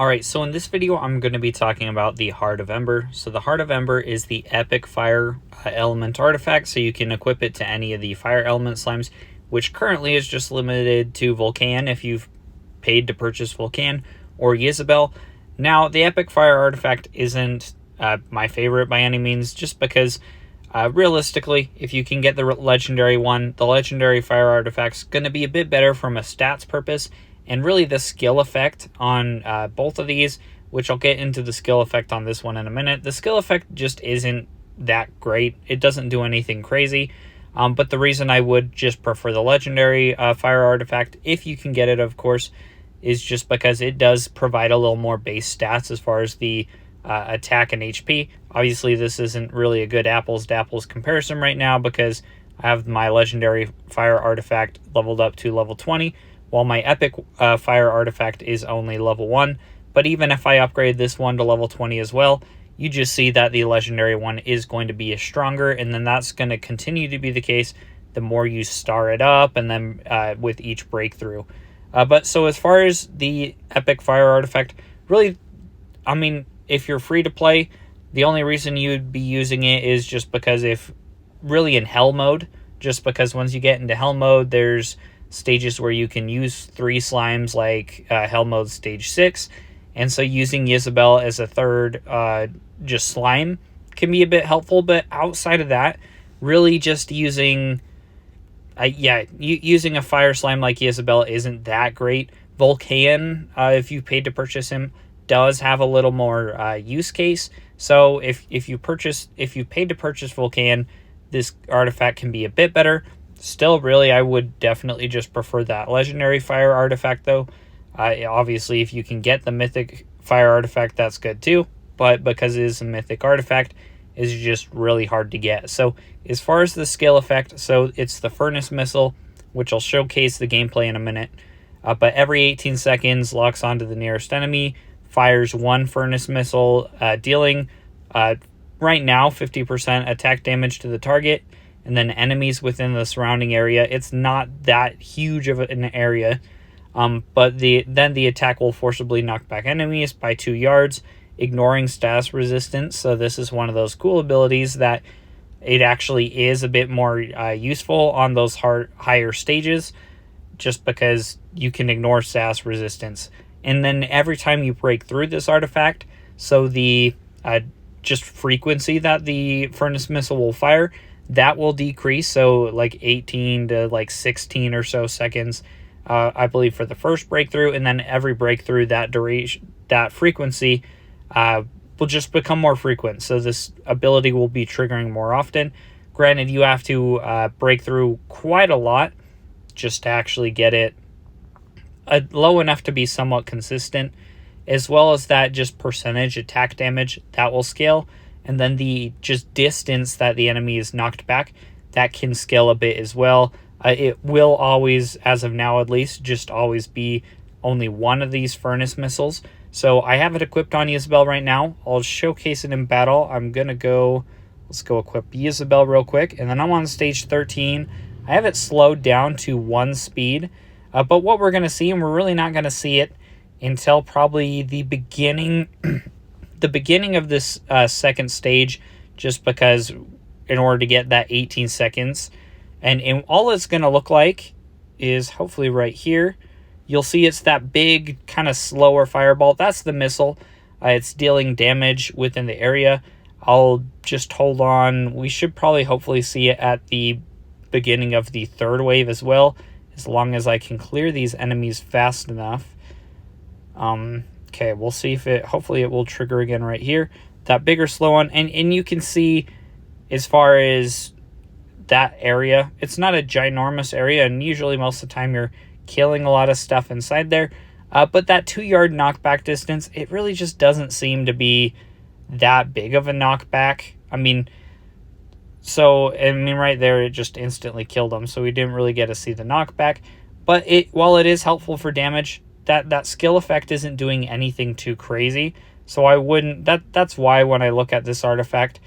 Alright, so in this video I'm going to be talking about the Heart of Ember. So the Heart of Ember is the epic fire element artifact, so you can equip it to any of the fire element slimes, which currently is just limited to Volcan if you've paid to purchase Volcan or Isabel. Now, the epic fire artifact isn't my favorite by any means, just because realistically, if you can get the legendary one, the legendary fire artifact's going to be a bit better from a stats purpose. And really the skill effect on both of these, which I'll get into the skill effect on this one in a minute. The skill effect just isn't that great. It doesn't do anything crazy. But the reason I would just prefer the legendary fire artifact, if you can get it, of course, is just because it does provide a little more base stats as far as the attack and HP. Obviously, this isn't really a good apples to apples comparison right now because I have my legendary fire artifact leveled up to level 20. While my epic fire artifact is only level 1. But even if I upgrade this one to level 20 as well, you just see that the legendary one is going to be stronger, and then that's going to continue to be the case the more you star it up, and then with each breakthrough. But so as far as the epic fire artifact, really, I mean, if you're free to play, the only reason you'd be using it is just because if really in hell mode, just because once you get into hell mode, there's stages where you can use 3 slimes like hell mode stage 6, and so using Isabel as a third just slime can be a bit helpful. But outside of that, really just using using a fire slime like Isabel isn't that great. Volcan, if you paid to purchase him, does have a little more use case. So if you paid to purchase Volcan, this artifact can be a bit better. Still, really, I would definitely just prefer that legendary fire artifact, though. Obviously, if you can get the mythic fire artifact, that's good too. But because it is a mythic artifact, it's just really hard to get. So, as far as the skill effect, so it's the Furnace Missile, which I'll showcase the gameplay in a minute. But every 18 seconds, locks onto the nearest enemy, fires 1 Furnace Missile, dealing right now 50% attack damage to the target. And then enemies within the surrounding area. It's not that huge of an area, but then the attack will forcibly knock back enemies by 2 yards, ignoring status resistance. So this is one of those cool abilities that it actually is a bit more useful on those higher stages, just because you can ignore status resistance. And then every time you break through this artifact, so the just frequency that the Furnace Missile will fire, that will decrease, so like 18 to like 16 or so seconds, I believe, for the first breakthrough, and then every breakthrough, that duration, that frequency will just become more frequent. So this ability will be triggering more often. Granted, you have to break through quite a lot just to actually get it low enough to be somewhat consistent, as well as that just percentage attack damage that will scale. And then the just distance that the enemy is knocked back, that can scale a bit as well. It will always, as of now at least, just always be only one of these Furnace Missiles. So I have it equipped on Isabel right now. I'll showcase it in battle. I'm going to go, let's go equip Isabel real quick. And then I'm on stage 13. I have it slowed down to 1 speed. But what we're going to see, and we're really not going to see it until probably the beginning the beginning of this second stage, just because in order to get that 18 seconds, and all it's going to look like is hopefully right here. You'll see it's that big kind of slower fireball. That's the missile. It's dealing damage within the area. I'll just hold on. We should probably hopefully see it at the beginning of the third wave as well, as long as I can clear these enemies fast enough. Okay, we'll see if hopefully it will trigger again right here. That bigger slow one. And you can see as far as that area, it's not a ginormous area, and usually most of the time you're killing a lot of stuff inside there. But that 2-yard knockback distance, it really just doesn't seem to be that big of a knockback. I mean, right there, it just instantly killed him, so we didn't really get to see the knockback. But while it is helpful for damage, that skill effect isn't doing anything too crazy. So I wouldn't, that's why when I look at this artifact,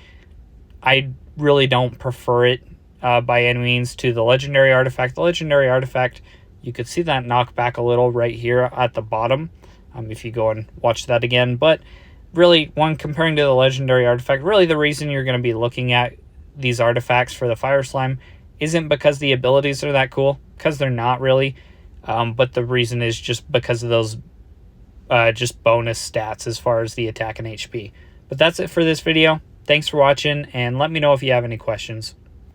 I really don't prefer it by any means to the legendary artifact. The legendary artifact, you could see that knockback a little right here at the bottom. if you go and watch that again. But really, when comparing to the legendary artifact, really the reason you're going to be looking at these artifacts for the Fire Slime isn't because the abilities are that cool, because they're not really, but the reason is just because of those just bonus stats as far as the attack and HP. But that's it for this video. Thanks for watching, and let me know if you have any questions.